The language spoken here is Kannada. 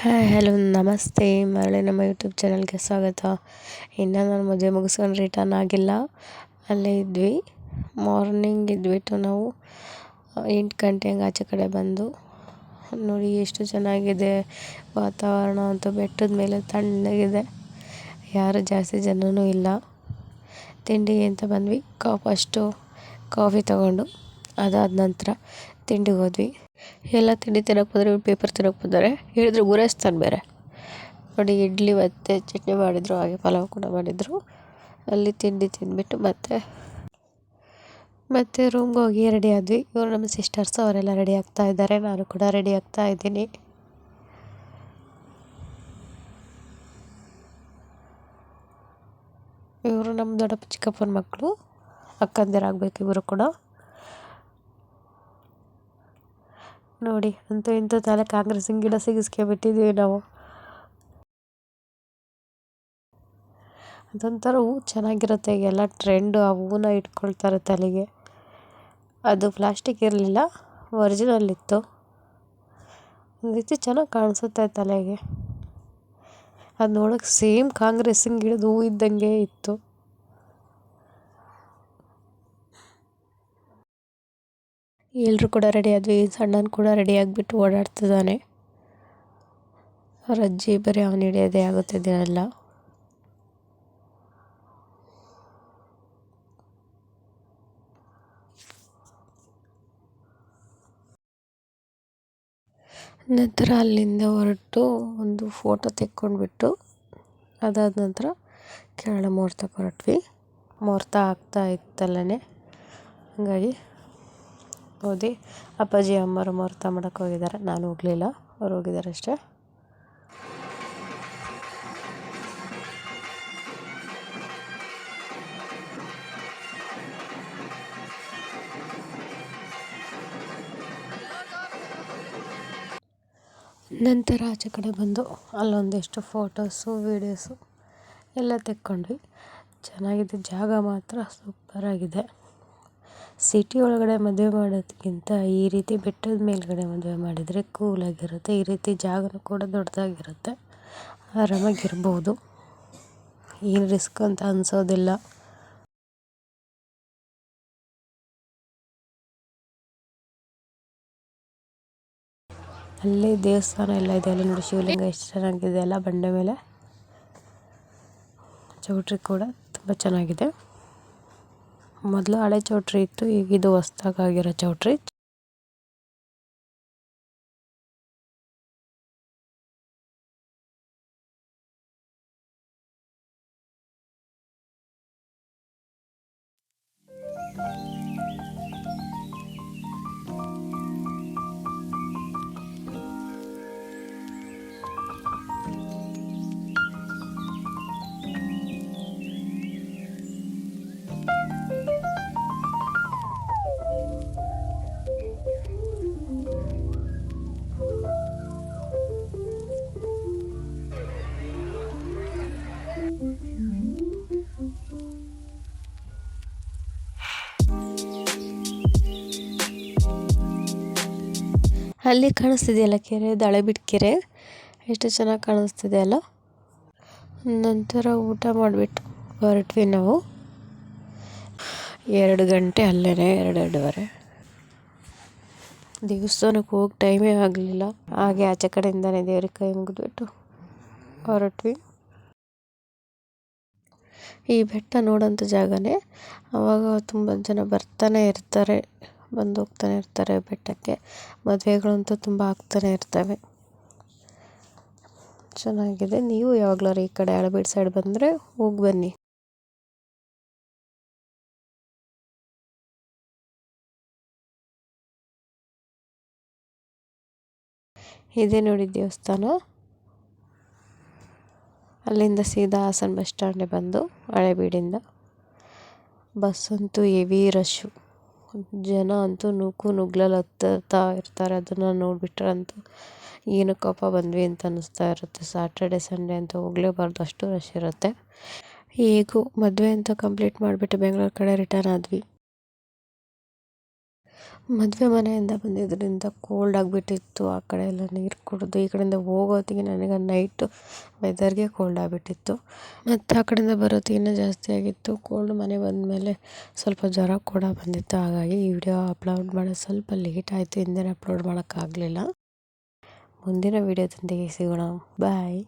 ಹಾಯ್ ಹಲೋ ನಮಸ್ತೆ ಮರಳಿ ನಮ್ಮ ಯೂಟ್ಯೂಬ್ ಚಾನಲ್ಗೆ ಸ್ವಾಗತ. ಇನ್ನು ನಾನು ಮದುವೆ ಮುಗಿಸ್ಕೊಂಡು ರಿಟರ್ನ್ ಆಗಿಲ್ಲ, ಅಲ್ಲೇ ಇದ್ವಿ. ಮಾರ್ನಿಂಗ್ ಇದ್ಬಿಟ್ಟು ನಾವು 8 ಗಂಟೆ ಹಂಗೆ ಆಚೆ ಕಡೆ ಬಂದು ನೋಡಿ ಎಷ್ಟು ಚೆನ್ನಾಗಿದೆ ವಾತಾವರಣ. ಅಂತೂ ಬೆಟ್ಟದ ಮೇಲೆ ತಣ್ಣಗಿದೆ, ಯಾರು ಜಾಸ್ತಿ ಜನನೂ ಇಲ್ಲ. ತಿಂಡಿಗೆ ಅಂತ ಬಂದ್ವಿ. ಫಸ್ಟು ಕಾಫಿ ತೊಗೊಂಡು ಅದಾದ ನಂತರ ತಿಂಡಿಗೆ ಹೋದ್ವಿ. ಎಲ್ಲ ತಿಂಡಿ ತಿನ್ನೋಕೆ ಹೋದರೆ ಇವ್ರು ಪೇಪರ್ ತಿನ್ನೋಕೆ ಬಂದರೆ ಹೇಳಿದ್ರು ಗುರಾಯಿಸ್ತಾನೆ ಬೇರೆ. ನೋಡಿ ಇಡ್ಲಿ ಮತ್ತು ಚಟ್ನಿ ಮಾಡಿದರು, ಹಾಗೆ ಪಲಾವ್ ಕೂಡ ಮಾಡಿದರು. ಅಲ್ಲಿ ತಿಂಡಿ ತಿಂದ್ಬಿಟ್ಟು ಮತ್ತೆ ರೂಮ್ಗೆ ಹೋಗಿ ರೆಡಿ ಆದ್ವಿ. ಇವರು ನಮ್ಮ ಸಿಸ್ಟರ್ಸು, ಅವರೆಲ್ಲ ರೆಡಿ ಆಗ್ತಾ ಇದ್ದಾರೆ, ನಾನು ಕೂಡ ರೆಡಿ ಆಗ್ತಾ ಇದ್ದೀನಿ. ಇವರು ನಮ್ಮ ದೊಡ್ಡಪ್ಪ ಚಿಕ್ಕಪ್ಪನ ಮಕ್ಕಳು, ಅಕ್ಕಂದಿರಾಗಬೇಕು ಇವರು ಕೂಡ. ನೋಡಿ ಅಂತೂ ಇಂತೂ ತಲೆ ಕಾಂಗ್ರೆಸ್ಸಿನ ಗಿಡ ಸಿಗಿಸ್ಕೊಂಬಿಟ್ಟಿದ್ದೀವಿ ನಾವು. ಅದೊಂಥರ ಹೂ ಚೆನ್ನಾಗಿರುತ್ತೆ, ಈಗೆಲ್ಲ ಟ್ರೆಂಡು ಆ ಹೂನ ಇಟ್ಕೊಳ್ತಾರೆ ತಲೆಗೆ. ಅದು ಪ್ಲಾಸ್ಟಿಕ್ ಇರಲಿಲ್ಲ, ಒರಿಜಿನಲ್ ಇತ್ತು. ಒಂದು ರೀತಿ ಚೆನ್ನಾಗಿ ಕಾಣಿಸುತ್ತೆ ತಲೆಗೆ. ಅದು ನೋಡೋಕೆ ಸೇಮ್ ಕಾಂಗ್ರೆಸ್ಸಿನ ಗಿಡದ ಹೂ ಇದ್ದಂಗೆ ಇತ್ತು. ಎಲ್ಲರೂ ಕೂಡ ರೆಡಿ ಆದ್ವಿ. ಸಣ್ಣನ ಕೂಡ ರೆಡಿ ಆಗಿಬಿಟ್ಟು ಓಡಾಡ್ತಿದ್ದಾನೆ. ಅವ್ರ ಅಜ್ಜಿ ಬರೀ ಅವನು ಹಿಡಿಯೋದೇ ಆಗುತ್ತೆ ದಿನೆಲ್ಲ. ನಂತರ ಅಲ್ಲಿಂದ ಹೊರಟು ಒಂದು ಫೋಟೋ ತೆಕ್ಕೊಂಡ್ಬಿಟ್ಟು ಅದಾದ ನಂತರ ಕೇರಳ ಮುಹೂರ್ತಕ್ಕೆ ಹೊರಟ್ವಿ. ಮುಹೂರ್ತ ಆಗ್ತಾ ಇತ್ತಲ್ಲೇ, ಹಾಗಾಗಿ ಹೋದಿ. ಅಪ್ಪಾಜಿ ಅಮ್ಮರು ಮುಹೂರ್ತ ಮಾಡೋಕ್ಕೆ ಹೋಗಿದ್ದಾರೆ, ನಾನು ಹೋಗಲಿಲ್ಲ, ಅವ್ರು ಹೋಗಿದ್ದಾರೆ ಅಷ್ಟೇ. ನಂತರ ಆಚೆ ಕಡೆ ಬಂದು ಅಲ್ಲೊಂದಿಷ್ಟು ಫೋಟೋಸು ವೀಡಿಯೋಸು ಎಲ್ಲ ತೆಕ್ಕೊಂಡ್ವಿ. ಚೆನ್ನಾಗಿದೆ, ಜಾಗ ಮಾತ್ರ ಸೂಪರಾಗಿದೆ. ಸಿಟಿ ಒಳಗಡೆ ಮದುವೆ ಮಾಡೋದಕ್ಕಿಂತ ಈ ರೀತಿ ಬೆಟ್ಟದ ಮೇಲ್ಗಡೆ ಮದುವೆ ಮಾಡಿದರೆ ಕೂಲಾಗಿರುತ್ತೆ. ಈ ರೀತಿ ಜಾಗನೂ ಕೂಡ ದೊಡ್ಡದಾಗಿರುತ್ತೆ, ಆರಾಮಾಗಿರ್ಬೋದು, ಏನು ರಿಸ್ಕ್ ಅಂತ ಅನಿಸೋದಿಲ್ಲ. ಅಲ್ಲೇ ದೇವಸ್ಥಾನ ಎಲ್ಲ ಇದೆ, ಅಲ್ಲಿ ನೋಡಿ ಶಿವಲಿಂಗ ಎಷ್ಟು ಚೆನ್ನಾಗಿದೆ ಅಲ್ಲ, ಬಂಡೆ ಮೇಲೆ. ಚೌಟ್ರಿ ಕೂಡ ತುಂಬ ಚೆನ್ನಾಗಿದೆ. ಮೊದಲು ಹಳೆ ಚೌಟ್ರಿ ಇತ್ತು, ಈಗ ಇದು ಹೊಸ್ದಾಗಿರೋ ಚೌಟ್ರಿ. ಅಲ್ಲಿ ಕಾಣಿಸ್ತಿದೆಯಲ್ಲ ಕೆರೆ, ಹಳೆಬೀಡು ಕೆರೆ, ಎಷ್ಟು ಚೆನ್ನಾಗಿ ಕಾಣಿಸ್ತಿದೆ ಅಲ್ಲ. ನಂತರ ಊಟ ಮಾಡಿಬಿಟ್ಟು ಹೊರಟ್ವಿ ನಾವು. 2 ಗಂಟೆ ಅಲ್ಲೇ, 2-2:30. ದೇವಸ್ಥಾನಕ್ಕೆ ಹೋಗಿ ಟೈಮೇ ಆಗಲಿಲ್ಲ, ಹಾಗೆ ಆಚೆ ಕಡೆಯಿಂದನೇ ದೇವ್ರಿಗೆ ಕೈ ಮುಗಿದ್ಬಿಟ್ಟು ಹೊರಟ್ವಿ. ಈ ಬೆಟ್ಟ ನೋಡೋಂಥ ಜಾಗನೇ, ಆವಾಗ ತುಂಬ ಜನ ಬರ್ತಾನೆ ಇರ್ತಾರೆ, ಬಂದು ಹೋಗ್ತಾನೆ ಇರ್ತಾರೆ ಬೆಟ್ಟಕ್ಕೆ. ಮದುವೆಗಳಂತೂ ತುಂಬ ಆಗ್ತಾನೆ ಇರ್ತವೆ. ಚೆನ್ನಾಗಿದೆ, ನೀವು ಯಾವಾಗಲಾರು ಈ ಕಡೆ ಹಳೆಬೀಡು ಸೈಡ್ ಬಂದರೆ ಹೋಗಿ ಬನ್ನಿ. ಇದೇ ನೋಡಿ ದೇವಸ್ಥಾನ. ಅಲ್ಲಿಂದ ಸೀದಾ ಹಾಸನ ಬಸ್ ಸ್ಟ್ಯಾಂಡಿಗೆ ಬಂದು ಹಳೆಬೀಡಿಂದ ಬಸ್ ಅಂತೂ ಹೆವಿ ರಶ್ಶು, ಜನ ಅಂತೂ ನುಗ್ಲಲ್ಲಿ ಹತ್ತುತ್ತಾ ಇರ್ತಾರೆ. ಅದನ್ನು ನೋಡಿಬಿಟ್ರೆ ಅಂತೂ ಏನಕ್ಕಪ್ಪ ಬಂದ್ವಿ ಅಂತ ಅನ್ನಿಸ್ತಾ ಇರುತ್ತೆ. ಸಾಟರ್ಡೆ ಸಂಡೇ ಅಂತೂ ಹೋಗಲೇಬಾರ್ದು, ಅಷ್ಟು ರಶ್ ಇರುತ್ತೆ. ಹೇಗೂ ಮದುವೆ ಅಂತ ಕಂಪ್ಲೀಟ್ ಮಾಡಿಬಿಟ್ಟು ಬೆಂಗಳೂರು ಕಡೆ ರಿಟರ್ನ್ ಆದ್ವಿ. ಮದುವೆ ಮನೆಯಿಂದ ಬಂದಿದ್ದರಿಂದ ಕೋಲ್ಡ್ ಆಗಿಬಿಟ್ಟಿತ್ತು. ಆ ಕಡೆ ಎಲ್ಲ ನೀರು ಕುಡಿದು ಈ ಕಡೆಯಿಂದ ಹೋಗೋತ್ತಿಗೆ ನನಗೆ ನೈಟು ವೆದರ್ಗೆ ಕೋಲ್ಡ್ ಆಗಿಬಿಟ್ಟಿತ್ತು. ಮತ್ತು ಆ ಕಡೆಯಿಂದ ಬರೋತ್ತಿಗೆ ಇನ್ನೂ ಜಾಸ್ತಿ ಆಗಿತ್ತು ಕೋಲ್ಡ್. ಮನೆ ಬಂದಮೇಲೆ ಸ್ವಲ್ಪ ಜ್ವರ ಕೂಡ ಬಂದಿತ್ತು. ಹಾಗಾಗಿ ಈ ವಿಡಿಯೋ ಅಪ್ಲೋಡ್ ಮಾಡೋದು ಸ್ವಲ್ಪ ಲೇಟ್ ಆಯಿತು, ಹಿಂದೆ ಅಪ್ಲೋಡ್ ಮಾಡೋಕ್ಕಾಗಲಿಲ್ಲ. ಮುಂದಿನ ವಿಡಿಯೋದೊಂದಿಗೆ ಸಿಗೋಣ. ಬಾಯ್.